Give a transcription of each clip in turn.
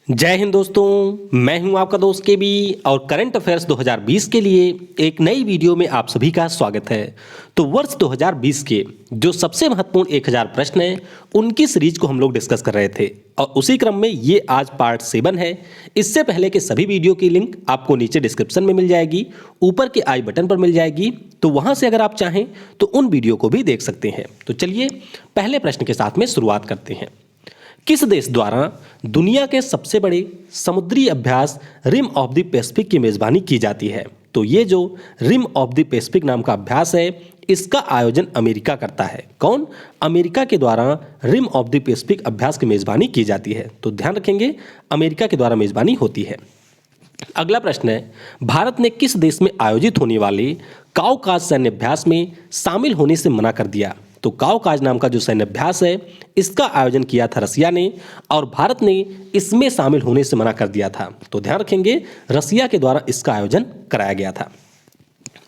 जय हिंद दोस्तों, मैं हूं आपका दोस्त के बी और करंट अफेयर्स 2020 के लिए एक नई वीडियो में आप सभी का स्वागत है। तो वर्ष 2020 के जो सबसे महत्वपूर्ण 1000 प्रश्न हैं उनकी सीरीज को हम लोग डिस्कस कर रहे थे और उसी क्रम में ये आज पार्ट 7 है। इससे पहले के सभी वीडियो की लिंक आपको नीचे डिस्क्रिप्शन में मिल जाएगी, ऊपर के आई बटन पर मिल जाएगी, तो वहां से अगर आप चाहें तो उन वीडियो को भी देख सकते हैं। तो चलिए पहले प्रश्न के साथ में शुरुआत करते हैं। किस देश द्वारा दुनिया के सबसे बड़े समुद्री अभ्यास रिम ऑफ द पैसिफिक की मेजबानी की जाती है? तो ये जो रिम ऑफ द पैसिफिक नाम का अभ्यास है इसका आयोजन अमेरिका करता है। कौन? अमेरिका के द्वारा रिम ऑफ द पैसिफिक अभ्यास की मेजबानी की जाती है। तो ध्यान रखेंगे अमेरिका के द्वारा मेजबानी होती है। अगला प्रश्न है, भारत ने किस देश में आयोजित होने वाले काउकाज सैन्य अभ्यास में शामिल होने से मना कर दिया? तो काउकाज नाम का जो सैन्य अभ्यास है इसका आयोजन किया था रसिया ने और भारत ने इसमें शामिल होने से मना कर दिया था। तो ध्यान रखेंगे रसिया के द्वारा इसका आयोजन कराया गया था।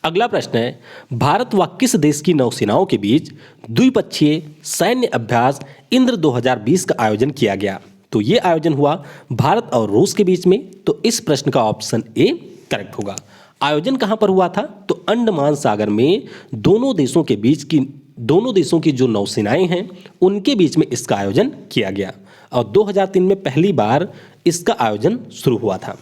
अगला प्रश्न है, भारत व किस देश की नौसेनाओं के बीच द्विपक्षीय सैन्य अभ्यास इंद्र 2020 का आयोजन किया गया? तो ये आयोजन हुआ भारत और रूस के बीच में। तो इस प्रश्न का ऑप्शन ए करेक्ट होगा। आयोजन कहां पर हुआ था? तो अंडमान सागर में दोनों देशों की जो नौसेनाएं हैं उनके बीच में इसका आयोजन किया गया और 2003 में पहली बार इसका आयोजन शुरू हुआ था।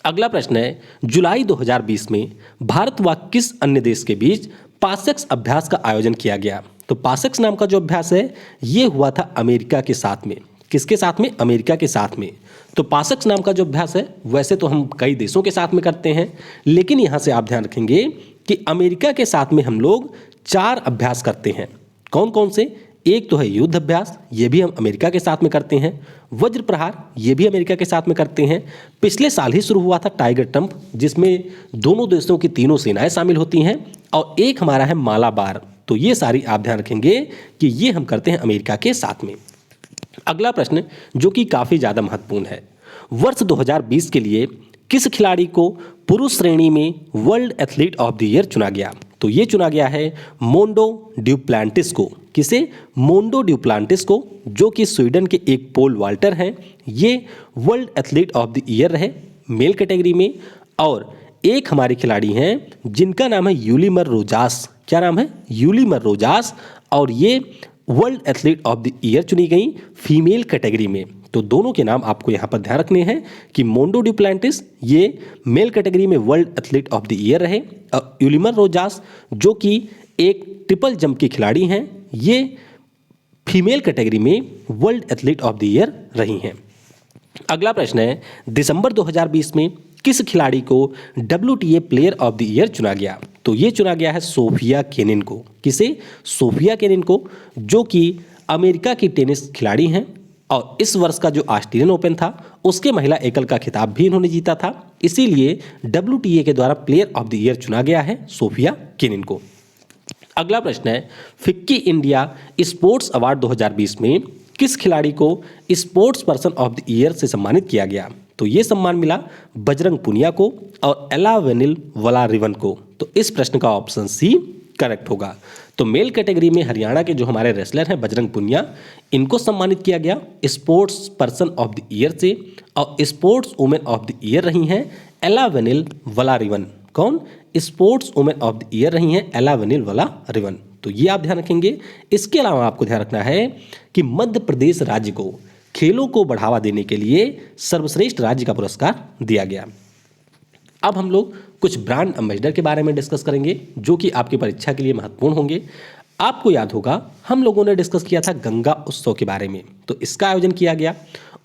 अगला प्रश्न है, जुलाई 2020 में भारत व किस अन्य देश के बीच पासेक्स अभ्यास का आयोजन किया गया? तो पासेक्स नाम का जो अभ्यास है ये हुआ था अमेरिका के साथ में। किसके साथ में? अमेरिका के साथ में। तो पासेक्स नाम का जो अभ्यास है वैसे तो हम कई देशों के साथ में करते हैं, लेकिन यहाँ से आप ध्यान रखेंगे कि अमेरिका के साथ में हम लोग 4 अभ्यास करते हैं। कौन कौन से? एक तो है युद्ध अभ्यास, ये भी हम अमेरिका के साथ में करते हैं। वज्र प्रहार, ये भी अमेरिका के साथ में करते हैं। पिछले साल ही शुरू हुआ था टाइगर ट्रंप, जिसमें दोनों देशों की तीनों सेनाएं शामिल होती हैं, और एक हमारा है मालाबार। तो ये सारी आप ध्यान रखेंगे कि ये हम करते हैं अमेरिका के साथ में। अगला प्रश्न जो कि काफ़ी ज़्यादा महत्वपूर्ण है, वर्ष 2020 के लिए किस खिलाड़ी को पुरुष श्रेणी में world athlete of the year चुना गया? तो ये चुना गया है मोंडो ड्यूप्लांटिस को। किसे? मोंडो ड्यूप्लांटिस को, जो कि स्वीडन के एक पोल वाल्टर हैं। ये world athlete of the year रहे मेल कैटेगरी में। और एक हमारे खिलाड़ी हैं जिनका नाम है यूलिमर रोजास। क्या नाम है? यूलिमर रोजास, और ये world athlete of the year चुनी गई फीमेल कैटेगरी में। तो दोनों के नाम आपको यहाँ पर ध्यान रखने हैं कि मोंडो ड्यूप्लांटिस ये मेल कैटेगरी में world athlete of the year रहे और यूलिमर रोजास जो कि एक ट्रिपल जंप की खिलाड़ी हैं ये फीमेल कैटेगरी में world athlete of the year रही हैं। अगला प्रश्न है, दिसंबर 2020 में किस खिलाड़ी को WTA player of the year चुना गया? तो ये चुना गया है सोफिया केनिन को। किसे? सोफिया केनिन को, जो कि अमेरिका की टेनिस खिलाड़ी हैं और इस वर्ष का जो ऑस्ट्रेलियन ओपन था उसके महिला एकल का खिताब भी इन्होंने जीता था, इसीलिए WTA के द्वारा प्लेयर ऑफ द ईयर चुना गया है सोफिया केनिन को। अगला प्रश्न है, फिक्की इंडिया स्पोर्ट्स अवार्ड 2020 में किस खिलाड़ी को sports person of the year से सम्मानित किया गया? तो ये सम्मान मिला बजरंग पुनिया को और एलावेनिल वलारिवन को। तो इस प्रश्न का ऑप्शन सी करेक्ट होगा। तो मेल कैटेगरी में हरियाणा के जो हमारे रेसलर हैं बजरंग पुनिया, इनको सम्मानित किया गया sports person of the year से, और sports women of the year रही हैं एलावेनिल वलारिवन। कौन? Sports women of the year रही हैं एलावेनिल वलारिवन। तो ये आप ध्यान रखेंगे। इसके अलावा आपको ध्यान रखना है कि मध्य प्रदेश राज्य को खेलों को बढ़ावा देने के लिए सर्वश्रेष्ठ राज्य का पुरस्कार दिया गया। अब हम लोग कुछ ब्रांड एम्बेसडर के बारे में डिस्कस करेंगे जो कि आपकी परीक्षा के लिए महत्वपूर्ण होंगे। आपको याद होगा हम लोगों ने डिस्कस किया था गंगा उत्सव के बारे में, तो इसका आयोजन किया गया।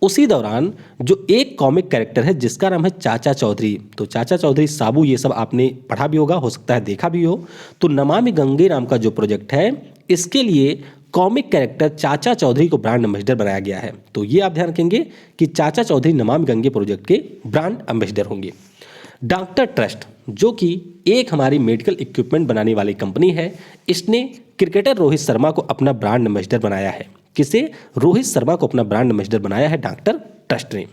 उसी दौरान जो एक कॉमिक कैरेक्टर है जिसका नाम है चाचा चौधरी, तो चाचा चौधरी साबू ये सब आपने पढ़ा भी होगा, हो सकता है देखा भी हो। तो नमामि गंगे नाम का जो प्रोजेक्ट है इसके लिए कॉमिक कैरेक्टर चाचा चौधरी को ब्रांड एम्बेसडर बनाया गया है। तो ये आप ध्यान रखेंगे कि चाचा चौधरी नमामि गंगे प्रोजेक्ट के ब्रांड एम्बेसडर होंगे। डॉक्टर ट्रस्ट जो कि एक हमारी मेडिकल इक्विपमेंट बनाने वाली कंपनी है, इसने क्रिकेटर रोहित शर्मा को अपना ब्रांड एम्बेसडर बनाया है। किसे? रोहित शर्मा को अपना ब्रांड एम्बेसडर बनाया है डॉक्टर ट्रस्ट ने।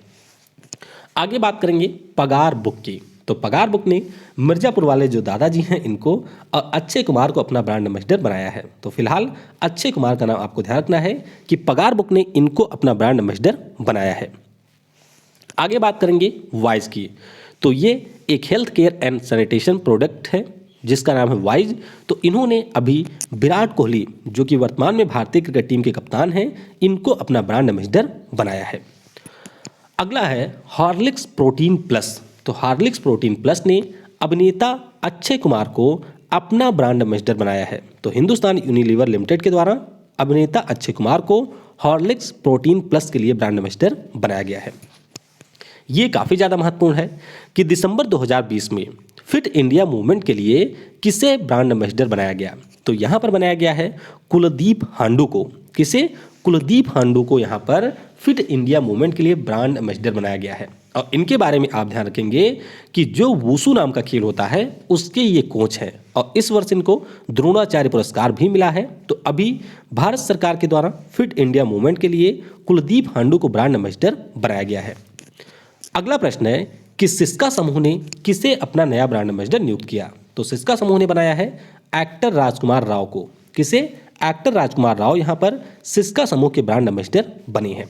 आगे बात करेंगे पगार बुक की। तो पगार बुक ने मिर्जापुर वाले जो दादाजी हैं इनको और अक्षय कुमार को अपना ब्रांड एम्बेसडर बनाया है। तो फिलहाल अक्षय कुमार का नाम आपको ध्यान रखना है कि पगार बुक ने इनको अपना ब्रांड एम्बेसडर बनाया है। आगे बात करेंगे वाइज की। तो ये एक health care and sanitation product है जिसका नाम है वाइज। तो इन्होंने अभी विराट कोहली जो कि वर्तमान में भारतीय क्रिकेट टीम के कप्तान हैं, इनको अपना ब्रांड एम्बेसडर बनाया है। अगला है हॉर्लिक्स प्रोटीन प्लस। तो हॉर्लिक्स प्रोटीन प्लस ने अभिनेता अक्षय कुमार को अपना ब्रांड एम्बेसडर बनाया है। तो हिंदुस्तान यूनिलीवर लिमिटेड के द्वारा अभिनेता अक्षय कुमार को हॉर्लिक्स प्रोटीन प्लस के लिए ब्रांड एम्बेसडर बनाया गया है। ये काफ़ी ज़्यादा महत्वपूर्ण है कि दिसंबर 2020 में फिट इंडिया मूवमेंट के लिए किसे ब्रांड एम्बेसडर बनाया गया। तो यहाँ पर बनाया गया है कुलदीप हांडू को। किसे? कुलदीप हांडू को यहाँ पर फिट इंडिया मूवमेंट के लिए ब्रांड एम्बेसडर बनाया गया है। और इनके बारे में आप ध्यान रखेंगे कि जो वुशु नाम का खेल होता है उसके ये कोच हैं और इस वर्ष इनको द्रोणाचार्य पुरस्कार भी मिला है। तो अभी भारत सरकार के द्वारा फिट इंडिया मूवमेंट के लिए कुलदीप हांडू को ब्रांड एम्बेसडर बनाया गया है। अगला प्रश्न है कि सिस्का समूह ने किसे अपना नया ब्रांड एम्बेसडर नियुक्त किया। तो सिस्का समूह ने बनाया है एक्टर राजकुमार राव को। किसे? एक्टर राजकुमार राव यहाँ पर सिस्का समूह के ब्रांड एम्बेसडर बने हैं।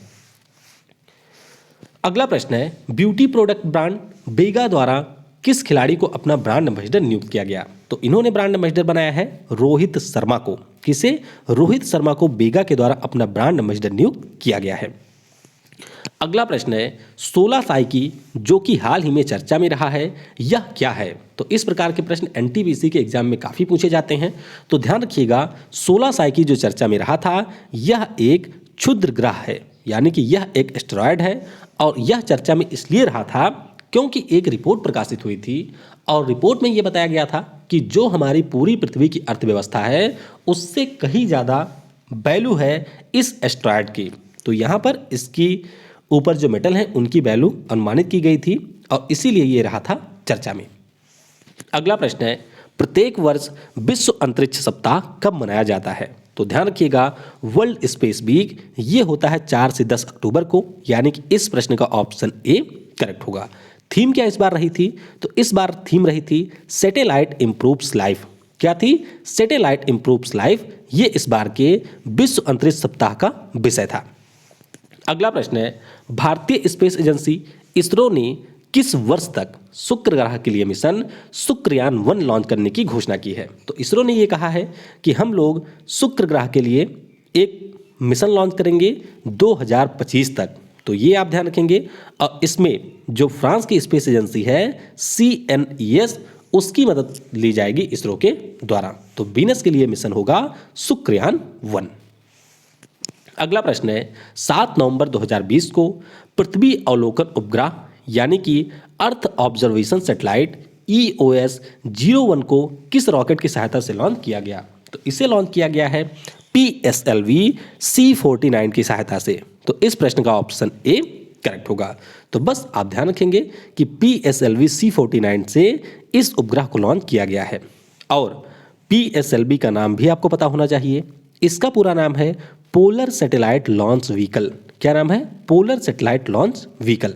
अगला प्रश्न है ब्यूटी प्रोडक्ट ब्रांड बेगा द्वारा किस खिलाड़ी को अपना ब्रांड एम्बेसडर नियुक्त किया गया। तो इन्होंने ब्रांड एम्बेसडर बनाया है रोहित शर्मा को। किसे? रोहित शर्मा को बेगा के द्वारा अपना ब्रांड एम्बेसडर नियुक्त किया गया है। अगला प्रश्न है 16 साइकी जो कि हाल ही में चर्चा में रहा है, यह क्या है। तो इस प्रकार के प्रश्न एनटीपीसी के एग्जाम में काफ़ी पूछे जाते हैं। तो ध्यान रखिएगा 16 साइकी जो चर्चा में रहा था यह एक क्षुद्र ग्रह है, यानी कि यह एक एस्टेरॉयड है। और यह चर्चा में इसलिए रहा था क्योंकि एक रिपोर्ट प्रकाशित हुई थी और रिपोर्ट में यह बताया गया था कि जो हमारी पूरी पृथ्वी की अर्थव्यवस्था है उससे कहीं ज़्यादा वैल्यू है इस एस्टेरॉयड की। तो यहाँ पर इसकी ऊपर जो मेटल है उनकी वैल्यू अनुमानित की गई थी और इसीलिए ये रहा था चर्चा में। अगला प्रश्न है प्रत्येक वर्ष विश्व अंतरिक्ष सप्ताह कब मनाया जाता है। तो ध्यान रखिएगा वर्ल्ड स्पेस वीक ये होता है 4 से 10 अक्टूबर को, यानी कि इस प्रश्न का ऑप्शन ए करेक्ट होगा। थीम क्या इस बार रही थी। तो इस बार थीम रही थी सैटेलाइट इम्प्रूव्स लाइफ। क्या थी? Satellite improves life. ये इस बार के विश्व अंतरिक्ष सप्ताह का विषय था। अगला प्रश्न है भारतीय स्पेस एजेंसी इसरो ने किस वर्ष तक शुक्र ग्रह के लिए मिशन शुक्रयान 1 लॉन्च करने की घोषणा की है। तो इसरो ने ये कहा है कि हम लोग शुक्र ग्रह के लिए एक मिशन लॉन्च करेंगे 2025 तक। तो ये आप ध्यान रखेंगे। और इसमें जो फ्रांस की स्पेस एजेंसी है CNES उसकी मदद ली जाएगी इसरो के द्वारा। तो वीनस के लिए मिशन होगा शुक्रयान 1। अगला प्रश्न है 7 नवंबर 2020 को पृथ्वी अवलोकन उपग्रह यानी कि अर्थ ऑब्जर्वेशन सैटेलाइट EOS 01 को किस रॉकेट की सहायता से लॉन्च किया गया। तो इसे लॉन्च किया गया है PSLV C49 की सहायता से। तो इस प्रश्न का ऑप्शन ए करेक्ट होगा। तो बस आप ध्यान रखेंगे कि PSLV C49 से इस उपग्रह को लॉन्च किया गया है। और PSLV का नाम भी आपको पता होना चाहिए। इसका पूरा नाम है पोलर सैटेलाइट लॉन्च व्हीकल। क्या नाम है? Polar satellite launch vehicle.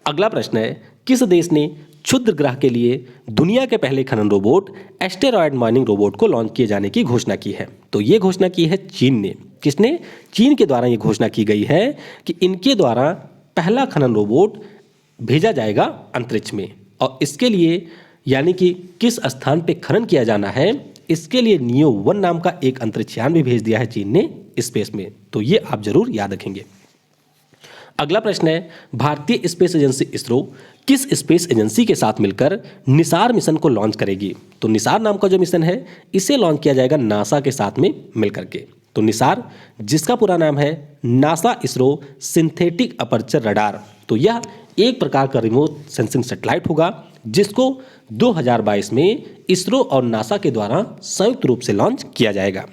अगला प्रश्न है किस देश ने क्षुद्र ग्रह के लिए दुनिया के पहले खनन रोबोट एस्टेरॉयड माइनिंग रोबोट को लॉन्च किए जाने की घोषणा की है। तो ये घोषणा की है चीन ने। किसने? चीन के द्वारा ये घोषणा की गई है कि इनके द्वारा पहला खनन रोबोट भेजा जाएगा अंतरिक्ष में। और इसके लिए यानी कि किस स्थान पे खनन किया जाना है इसके लिए नियो 1 नाम का एक अंतरिक्षयान भी भेज दिया है चीन ने स्पेस में। तो ये आप जरूर याद रखेंगे। अगला प्रश्न है भारतीय स्पेस एजेंसी इसरो किस स्पेस एजेंसी के साथ मिलकर निसार मिशन को लॉन्च करेगी। तो निसार नाम का जो मिशन है इसे लॉन्च किया जाएगा नासा के साथ में मिलकर के। तो निसार जिसका पूरा नाम है NASA ISRO synthetic aperture radar. तो यह एक प्रकार का रिमोट सेंसिंग सैटेलाइट होगा जिसको 2022 में इसरो और नासा के द्वारा संयुक्त रूप से लॉन्च किया जाएगा।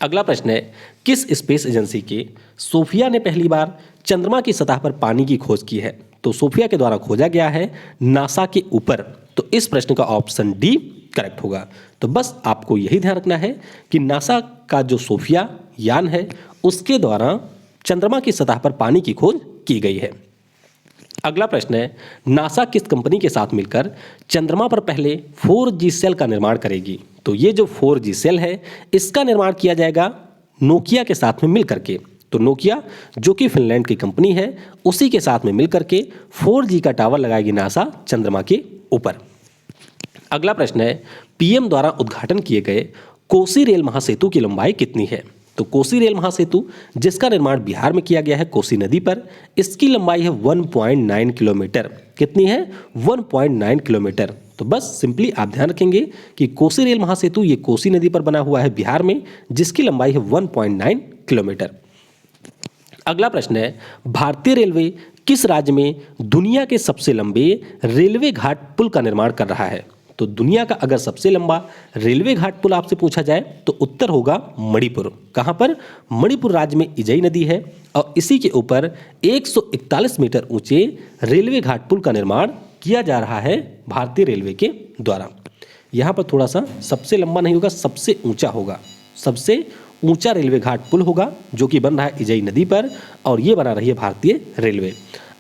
अगला प्रश्न है किस स्पेस एजेंसी के सोफिया ने पहली बार चंद्रमा की सतह पर पानी की खोज की है। तो सोफिया के द्वारा खोजा गया है नासा के ऊपर। तो इस प्रश्न का ऑप्शन डी करेक्ट होगा। तो बस आपको यही ध्यान रखना है कि नासा का जो सोफिया यान है उसके द्वारा चंद्रमा की सतह पर पानी की खोज की गई है। अगला प्रश्न है नासा किस कंपनी के साथ मिलकर चंद्रमा पर पहले 4G सेल का निर्माण करेगी। तो ये जो 4G सेल है इसका निर्माण किया जाएगा नोकिया के साथ में मिलकर के। तो नोकिया जो कि फिनलैंड की कंपनी है, उसी के साथ में मिलकर के 4G का टावर लगाएगी नासा चंद्रमा के ऊपर। अगला प्रश्न है, पीएम द्वारा उद्घाटन किए गए कोसी रेल महासेतु की लंबाई कितनी है? तो कोसी रेल महासेतु जिसका निर्माण बिहार में किया गया है कोसी नदी पर, इसकी लंबाई है 1.9 किलोमीटर। कितनी है? 1.9 किलोमीटर। तो बस सिंपली आप ध्यान रखेंगे कि कोसी रेल महासेतु ये कोसी नदी पर बना हुआ है बिहार में, जिसकी लंबाई है 1.9 किलोमीटर। अगला प्रश्न है, भारतीय रेलवे किस राज्य में दुनिया के सबसे लंबे रेलवे घाट पुल का निर्माण कर रहा है? तो दुनिया का अगर सबसे लंबा रेलवे घाट पुल आपसे पूछा जाए तो उत्तर होगा मणिपुर। कहां पर? मणिपुर राज्य में इजई नदी है और इसी के ऊपर 141 मीटर ऊंचे रेलवे घाट पुल का निर्माण किया जा रहा है भारतीय रेलवे के द्वारा। यहां पर थोड़ा सा सबसे लंबा नहीं होगा, सबसे ऊंचा होगा। सबसे ऊंचा रेलवे घाट पुल होगा जो कि बन रहा है इजई नदी पर, और ये बना रही है भारतीय रेलवे।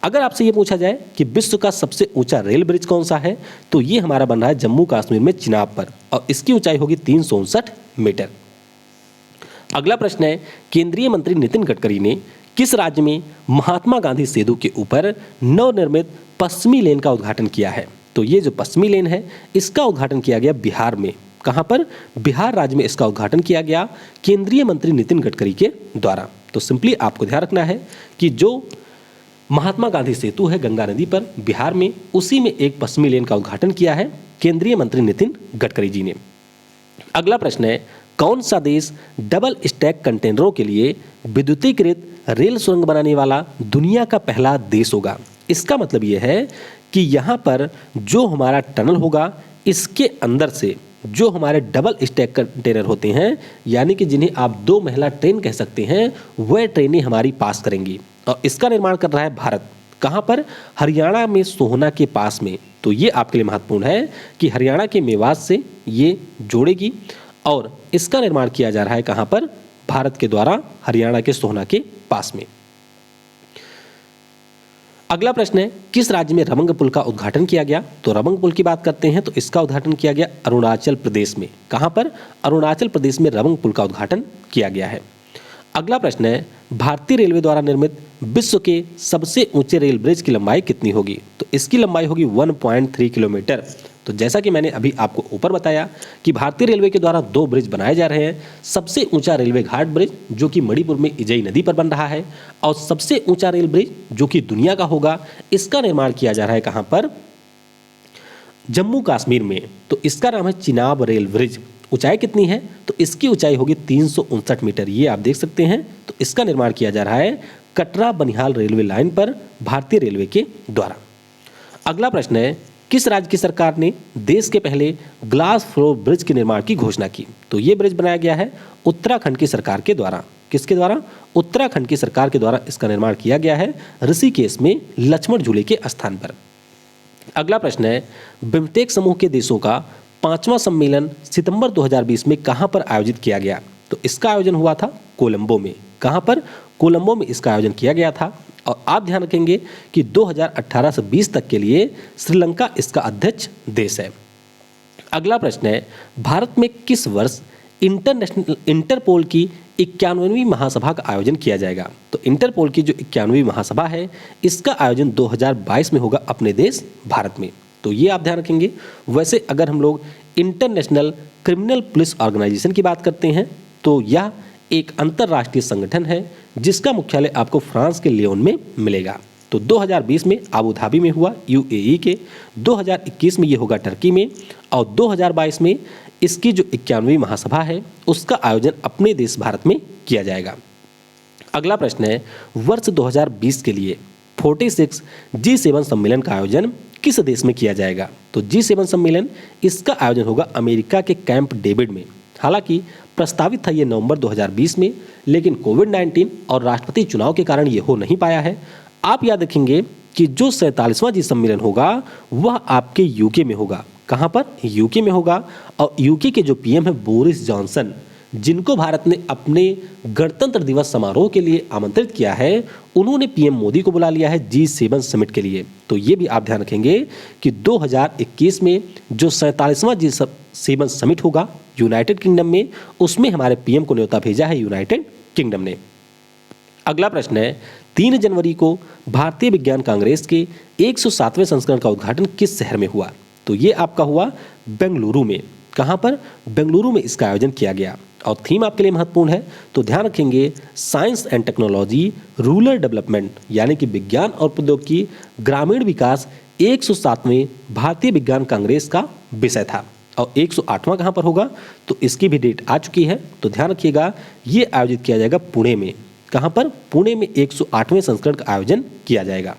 अगर आपसे ये पूछा जाए कि विश्व का सबसे ऊंचा रेल ब्रिज कौन सा है, तो ये हमारा बन रहा है जम्मू कश्मीर में चिनाब पर, और इसकी ऊंचाई होगी 359 मीटर। अगला प्रश्न है, केंद्रीय मंत्री नितिन गडकरी ने किस राज्य में महात्मा गांधी सेतु के ऊपर नवनिर्मित पश्चिमी लेन का उद्घाटन किया है? तो ये जो पश्चिमी लेन है इसका उद्घाटन किया गया बिहार में। कहां पर? बिहार राज्य में इसका उद्घाटन किया गया केंद्रीय मंत्री नितिन गडकरी के द्वारा। तो सिंपली आपको ध्यान रखना है कि जो महात्मा गांधी सेतु है गंगा नदी पर बिहार में, उसी में एक पश्चिमी लेन का उद्घाटन किया है केंद्रीय मंत्री नितिन गडकरी जी ने। अगला प्रश्न है, कौन सा देश डबल स्टैक कंटेनरों के लिए विद्युतीकृत रेल सुरंग बनाने वाला दुनिया का पहला देश होगा? इसका मतलब यह है कि यहां पर जो हमारा टनल होगा इसके अंदर से जो हमारे डबल स्टैक कंटेनर होते हैं, यानी कि जिन्हें आप 2 महिला ट्रेन कह सकते हैं, वह ट्रेनें हमारी पास करेंगी, और इसका निर्माण कर रहा है भारत। कहां पर? हरियाणा में सोहना के पास में। तो ये आपके लिए महत्वपूर्ण है कि हरियाणा के मेवात से ये जोड़ेगी, और इसका निर्माण किया जा रहा है कहां पर? भारत के द्वारा हरियाणा के सोहना के पास में। अगला प्रश्न है, किस राज्य में रमंग पुल का उद्घाटन किया गया? तो रमंग पुल की बात करते हैं तो इसका उद्घाटन किया गया अरुणाचल प्रदेश में। कहां पर? अरुणाचल प्रदेश में रमंग पुल का उद्घाटन किया गया है। अगला प्रश्न है, भारतीय रेलवे द्वारा निर्मित विश्व के सबसे ऊंचे रेल ब्रिज की लंबाई कितनी होगी? तो इसकी लंबाई होगी 1.3 किलोमीटर। तो जैसा कि मैंने अभी आपको ऊपर बताया कि भारतीय रेलवे के द्वारा 2 ब्रिज बनाए जा रहे हैं। सबसे ऊंचा रेलवे घाट ब्रिज जो कि मणिपुर में इजई नदी पर बन रहा है, और सबसे ऊंचा रेल ब्रिज जो कि दुनिया का होगा, इसका निर्माण किया जा रहा है कहां पर? जम्मू कश्मीर में। तो इसका नाम है चिनाब रेल ब्रिज। ऊंचाई कितनी है? तो इसकी ऊंचाई होगी 359 मीटर। ये आप देख सकते हैं। तो इसका निर्माण किया जा रहा है कटरा बनिहाल रेलवे लाइन पर भारतीय रेलवे के द्वारा। अगला प्रश्न है, किस राज्य की सरकार ने देश के पहले ग्लास फ्लोर ब्रिज के निर्माण की घोषणा की? तो ये ब्रिज बनाया गया है उत्तराखंड की सरकार के द्वारा। किसके द्वारा? उत्तराखंड की सरकार के द्वारा इसका निर्माण किया गया है ऋषिकेश में लक्ष्मण झूले के स्थान पर। अगला प्रश्न है, बिम्स्टेक समूह के देशों का 5वां सम्मेलन सितंबर 2020 में कहां पर आयोजित किया गया? तो इसका आयोजन हुआ था कोलंबो में। कहां पर? कोलंबो में इसका आयोजन किया गया था। और आप ध्यान रखेंगे कि 2018 से 20 तक के लिए श्रीलंका इसका अध्यक्ष देश है। अगला प्रश्न है, भारत में किस वर्ष इंटरपोल की 91वीं महासभा का आयोजन किया जाएगा? तो इंटरपोल की जो 91वीं महासभा है इसका आयोजन 2022 में होगा अपने देश भारत में। तो ये आप ध्यान रखेंगे। वैसे अगर हम लोग इंटरनेशनल क्रिमिनल पुलिस ऑर्गेनाइजेशन की बात करते हैं तो यह एक अंतर्राष्ट्रीय संगठन है जिसका मुख्यालय आपको फ्रांस के लियोन में मिलेगा। तो 2020 में अबू धाबी में हुआ यूएई के, 2021 में ये होगा टर्की में, और 2022 में इसकी जो 91वीं महासभा है उसका आयोजन अपने देश भारत में किया जाएगा। अगला प्रश्न है, वर्ष 2020 के लिए 46 G7 सम्मेलन का आयोजन किस देश में किया जाएगा? तो G7 सम्मेलन इसका आयोजन होगा अमेरिका के कैंप डेविड में। हालांकि प्रस्तावित था ये नवंबर 2020 में, लेकिन कोविड-19 और राष्ट्रपति चुनाव के कारण ये हो नहीं पाया है। आप याद रखेंगे कि जो 47वां जी सम्मेलन होगा वह आपके यूके में होगा। कहां पर? यूके में होगा। और यूके के जो पीएम है बोरिस जॉनसन, जिनको भारत ने अपने गणतंत्र दिवस समारोह के लिए आमंत्रित किया है, उन्होंने पीएम मोदी को बुला लिया है G7 समिट के लिए। तो ये भी आप ध्यान रखेंगे कि 2021 में जो 47वां G7 समिट होगा यूनाइटेड किंगडम में, उसमें हमारे पीएम को न्योता भेजा है यूनाइटेड किंगडम ने। अगला प्रश्न है 3 जनवरी को भारतीय विज्ञान कांग्रेस के 107वें संस्करण का उद्घाटन किस शहर में हुआ? तो ये आपका हुआ बेंगलुरु में। कहाँ पर? बेंगलुरु में इसका आयोजन किया गया। और थीम आपके लिए महत्वपूर्ण है तो ध्यान रखेंगे science and technology rural development, यानी कि विज्ञान और प्रौद्योगिकी ग्रामीण विकास 107वें भारतीय विज्ञान कांग्रेस का विषय था। और 108वां कहाँ पर होगा? तो इसकी भी डेट आ चुकी है, तो ध्यान रखिएगा ये आयोजित किया जाएगा पुणे में। कहाँ पर? पुणे में 108वें संस्करण का आयोजन किया जाएगा।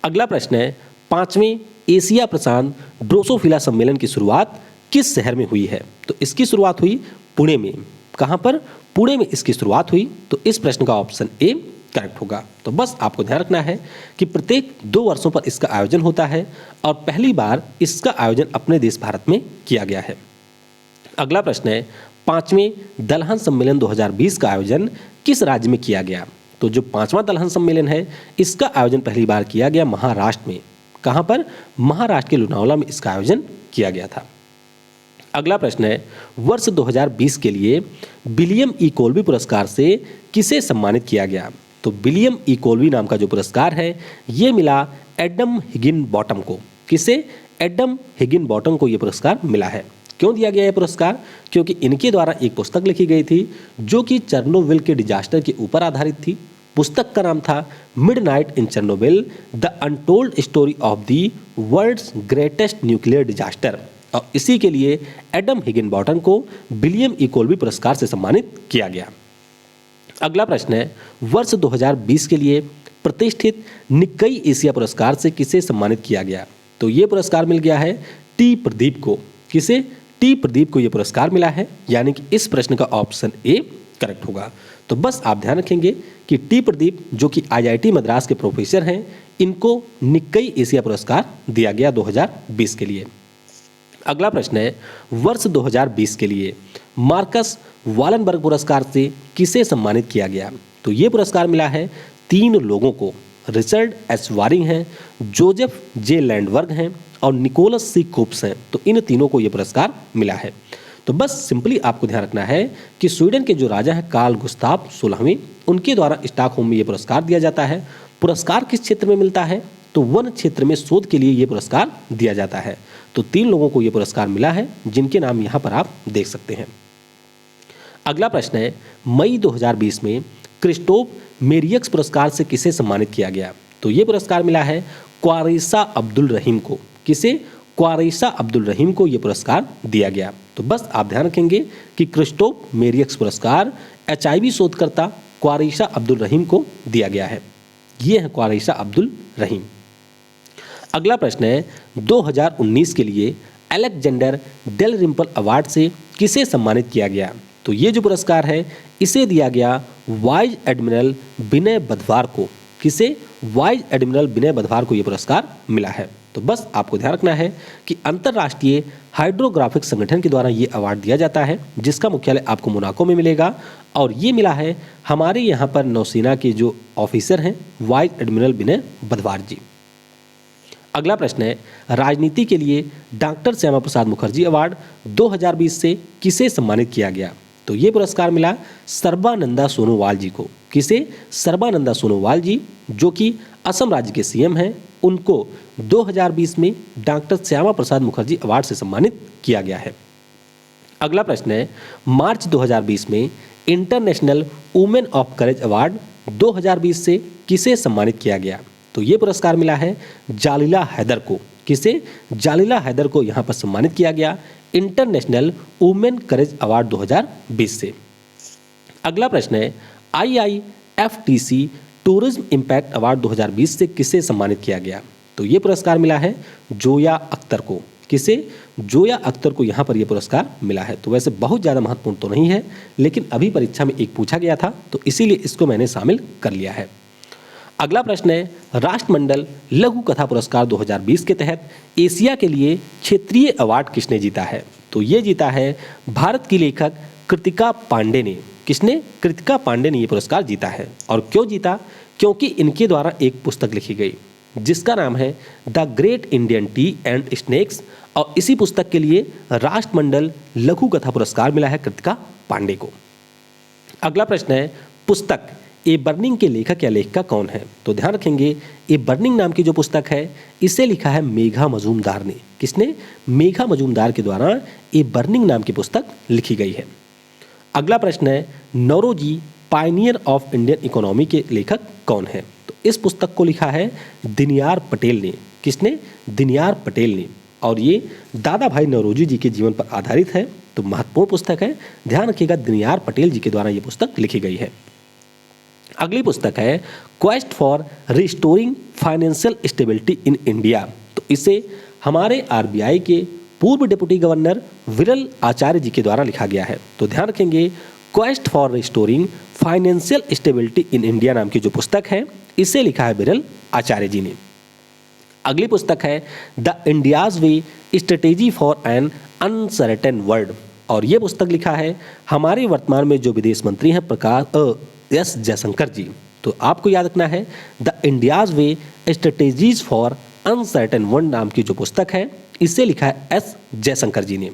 अगला प्रश्न है 5वें एशिया प्रशांत ड्रोसोफिला सम्मेलन की शुरुआत किस शहर में हुई है? तो इसकी शुरुआत हुई पुणे में। कहाँ पर? पुणे में इसकी शुरुआत हुई। तो इस प्रश्न का ऑप्शन ए करेक्ट होगा। तो बस आपको ध्यान रखना है कि प्रत्येक 2 वर्षों पर इसका आयोजन होता है और पहली बार इसका आयोजन अपने देश भारत में किया गया है। अगला प्रश्न है 5वें दलहन सम्मेलन 2020 का आयोजन किस राज्य में किया गया? तो जो 5वां दलहन सम्मेलन है इसका आयोजन पहली बार किया गया महाराष्ट्र में। कहाँ पर? महाराष्ट्र के लोनावला में इसका आयोजन किया गया था। अगला प्रश्न है वर्ष 2020 के लिए विलियम ई कोल्बी पुरस्कार से किसे सम्मानित किया गया? तो विलियम ई कोल्बी नाम का जो पुरस्कार है ये मिला एडम हिगिनबॉटम को। किसे? एडम हिगिनबॉटम को ये पुरस्कार मिला है। क्यों दिया गया ये पुरस्कार? क्योंकि इनके द्वारा एक पुस्तक लिखी गई थी जो कि चेरनोबिल के डिजास्टर के ऊपर आधारित थी। पुस्तक का नाम था Midnight in Chernobyl the untold story of the world's greatest nuclear disaster. और इसी के लिए एडम हिगिनबॉटम को विलियम ई कोल्बी पुरस्कार से सम्मानित किया गया। अगला प्रश्न है वर्ष 2020 के लिए प्रतिष्ठित निक्कई एशिया पुरस्कार से किसे सम्मानित किया गया? तो ये पुरस्कार मिल गया है टी प्रदीप को। किसे? टी प्रदीप को ये पुरस्कार मिला है, यानी कि इस प्रश्न का ऑप्शन ए करेक्ट होगा। तो बस आप ध्यान रखेंगे कि टी प्रदीप जो कि IIT मद्रास के प्रोफेसर हैं, इनको निक्कई एशिया पुरस्कार दिया गया 2020 के लिए। अगला प्रश्न है वर्ष 2020 के लिए मार्कस वालनबर्ग पुरस्कार से किसे सम्मानित किया गया? तो ये पुरस्कार मिला है 3 लोगों को। रिचर्ड एस वारिंग हैं, जोसेफ जे लैंडबर्ग हैं और निकोलस सी कोप्स हैं। तो इन तीनों को ये पुरस्कार मिला है। तो बस सिंपली आपको ध्यान रखना है कि स्वीडन के जो राजा हैं कार्ल गुस्ताव 16वें, उनके द्वारा स्टॉकहोम में ये पुरस्कार दिया जाता है। पुरस्कार किस क्षेत्र में मिलता है? तो वन क्षेत्र में शोध के लिए ये पुरस्कार दिया जाता है। तो 3 लोगों को ये पुरस्कार मिला है जिनके नाम यहाँ पर आप देख सकते हैं। अगला प्रश्न है मई 2020 में क्रिस्टोफ मेरियक्स पुरस्कार से किसे सम्मानित किया गया? तो ये पुरस्कार मिला है क्वारिसा अब्दुल रहीम को। किसे? क्वारिसा अब्दुल रहीम को ये पुरस्कार दिया गया। तो बस आप ध्यान रखेंगे कि क्रिस्टोफ मेरियक्स पुरस्कार HIV शोधकर्ता क्वारिसा अब्दुल रहीम को दिया गया है। ये है क्वारिसा अब्दुल रहीम। अगला प्रश्न है 2019 के लिए अलेक्जेंडर डेल रिम्पल अवार्ड से किसे सम्मानित किया गया? तो ये जो पुरस्कार है इसे दिया गया वाइस एडमिरल विनय बधवार को। किसे? वाइस एडमिरल विनय बधवार को ये पुरस्कार मिला है। तो बस आपको ध्यान रखना है कि अंतर्राष्ट्रीय हाइड्रोग्राफिक संगठन के द्वारा ये अवार्ड दिया जाता है, जिसका मुख्यालय आपको मोनाको में मिलेगा। और ये मिला है हमारे यहाँ पर नौसेना के जो ऑफिसर हैं वाइस एडमिरल विनय बधवार जी। अगला प्रश्न है राजनीति के लिए डॉक्टर श्यामा प्रसाद मुखर्जी अवार्ड 2020 से किसे सम्मानित किया गया? तो ये पुरस्कार मिला सर्बानंदा सोनोवाल जी को। किसे? सर्बानंदा सोनोवाल जी जो कि असम राज्य के CM हैं, उनको 2020 में डॉक्टर श्यामा प्रसाद मुखर्जी अवार्ड से सम्मानित किया गया है। अगला प्रश्न है मार्च 2020 में international women of courage award 2020 से किसे सम्मानित किया गया? तो ये पुरस्कार मिला है जालिला हैदर को। किसे? जालिला हैदर को यहाँ पर सम्मानित किया गया इंटरनेशनल वुमेन करेज अवार्ड 2020 से। अगला प्रश्न है IIFTC टूरिज्म इम्पैक्ट अवार्ड 2020 से किसे सम्मानित किया गया? तो ये पुरस्कार मिला है जोया अख्तर को। किसे? जोया अख्तर को यहाँ पर यह पुरस्कार मिला है। तो वैसे बहुत ज़्यादा महत्वपूर्ण तो नहीं है, लेकिन अभी परीक्षा में एक पूछा गया था तो इसीलिए इसको मैंने शामिल कर लिया है। अगला प्रश्न है राष्ट्रमंडल लघु कथा पुरस्कार 2020 के तहत एशिया के लिए क्षेत्रीय अवार्ड किसने जीता है? तो ये जीता है भारत की लेखक कृतिका पांडे ने। किसने? कृतिका पांडे ने ये पुरस्कार जीता है। और क्यों जीता? क्योंकि इनके द्वारा एक पुस्तक लिखी गई जिसका नाम है the great Indian T and snacks, और इसी पुस्तक के लिए राष्ट्रमंडल लघु कथा पुरस्कार मिला है कृतिका पांडे को। अगला प्रश्न है पुस्तक ए बर्निंग के लेखक या लेखिका कौन है? तो ध्यान रखेंगे ए बर्निंग नाम की जो पुस्तक है इसे लिखा है मेघा मजूमदार ने। किसने? मेघा मजूमदार के द्वारा ए बर्निंग नाम की पुस्तक लिखी गई है। अगला प्रश्न है Naoroji pioneer of Indian economy के लेखक कौन है? तो इस पुस्तक को लिखा है दिनयार पटेल ने। किसने? दिनयार पटेल ने। और ये दादा भाई नौरोजी जी के जीवन पर आधारित है, तो महत्वपूर्ण पुस्तक है। ध्यान रखिएगा दिनयार पटेल जी के द्वारा ये पुस्तक लिखी गई है। अगली पुस्तक है quest for restoring financial stability in India. तो इसे हमारे आरबीआई के पूर्व डिप्टी गवर्नर विरल आचार्य जी के द्वारा लिखा गया है। तो ध्यान रखेंगे quest for restoring financial stability in India नाम की जो पुस्तक है इसे लिखा है विरल आचार्य जी ने। अगली पुस्तक है the India's way strategy for an uncertain world. और ये पुस्तक लिखा है हमारे वर्तमान में जो विदेश मंत्री हैं प्रकाश एस जयशंकर जी। तो आपको याद रखना है the India's way strategies for uncertain world नाम की जो पुस्तक है इसे लिखा है एस जयशंकर जी ने।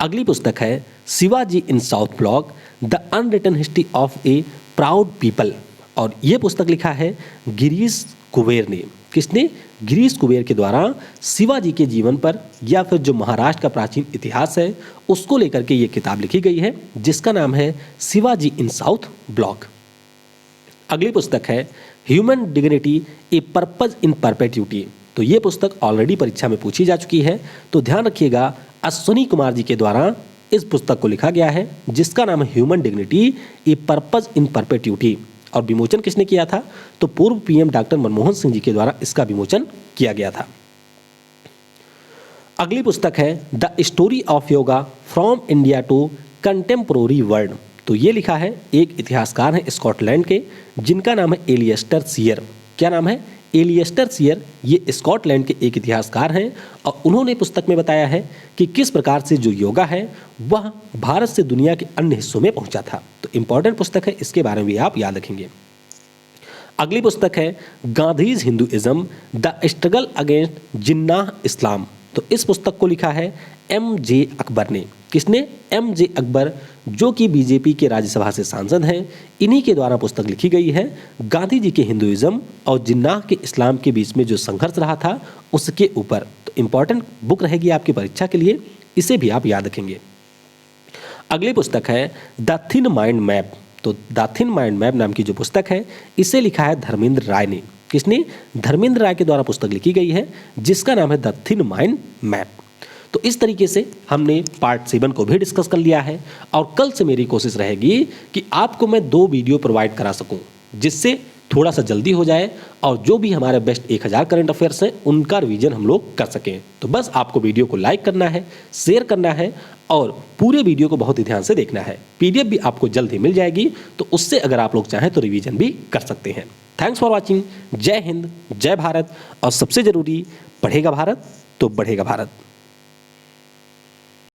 अगली पुस्तक है Shivaji in South Block the unwritten history of a proud people. और ये पुस्तक लिखा है गिरीश कुबेर ने। किसने? गिरीश कुबेर के द्वारा शिवाजी के जीवन पर या फिर जो महाराष्ट्र का प्राचीन इतिहास है उसको लेकर के ये किताब लिखी गई है जिसका नाम है शिवाजी इन साउथ ब्लॉक। अगली पुस्तक है human dignity a purpose in perpetuity. तो ये पुस्तक ऑलरेडी परीक्षा में पूछी जा चुकी है, तो ध्यान रखिएगा अश्विनी कुमार जी के द्वारा इस पुस्तक को लिखा गया है जिसका नाम है human dignity a purpose in perpetuity. और विमोचन किसने किया था? तो पूर्व पीएम डॉक्टर मनमोहन सिंह जी के द्वारा इसका विमोचन किया गया था। अगली पुस्तक है the story of yoga from India to contemporary world. तो ये लिखा है एक इतिहासकार हैं स्कॉटलैंड के जिनका नाम है एलियस्टर सियर। क्या नाम है? Alastair share. ये स्कॉटलैंड के एक इतिहासकार हैं और उन्होंने पुस्तक में बताया है कि किस प्रकार से जो योगा है वह भारत से दुनिया के अन्य हिस्सों में पहुंचा था। तो इंपॉर्टेंट पुस्तक है, इसके बारे में भी आप याद रखेंगे। अगली पुस्तक है Gandhi's Hinduism the struggle against Jinnah Islam. तो इस पुस्तक को लिखा है एम.जे. अकबर ने। किसने? एम.जे. अकबर, जो कि बीजेपी के राज्यसभा से सांसद हैं। इन्हीं के द्वारा पुस्तक लिखी गई है गांधी जी के हिंदुइज्म और जिन्नाह के इस्लाम के बीच में जो संघर्ष रहा था उसके ऊपर। तो इंपॉर्टेंट बुक रहेगी आपकी परीक्षा के लिए, इसे भी आप याद रखेंगे। अगली पुस्तक है द थिन माइंड मैप। तो द थिन माइंड मैप नाम की जो पुस्तक है इसे लिखा है धर्मेंद्र राय ने। किसने? धर्मेंद्र राय के द्वारा पुस्तक लिखी गई है जिसका नाम है द थिन माइंड मैप। तो इस तरीके से हमने पार्ट 7 को भी डिस्कस कर लिया है और कल से मेरी कोशिश रहेगी कि आपको मैं 2 वीडियो प्रोवाइड करा सकूं जिससे थोड़ा सा जल्दी हो जाए और जो भी हमारे बेस्ट 1000 करंट अफेयर्स हैं उनका रिवीजन हम लोग कर सकें। तो बस आपको वीडियो को लाइक करना है, शेयर करना है और पूरे वीडियो को बहुत ही ध्यान से देखना है। पीडीएफ भी आपको जल्द ही मिल जाएगी, तो उससे अगर आप लोग चाहें तो रिवीजन भी कर सकते हैं। Thanks for watching. जय हिंद, जय भारत और सबसे जरूरी, पढ़ेगा भारत तो बढ़ेगा भारत।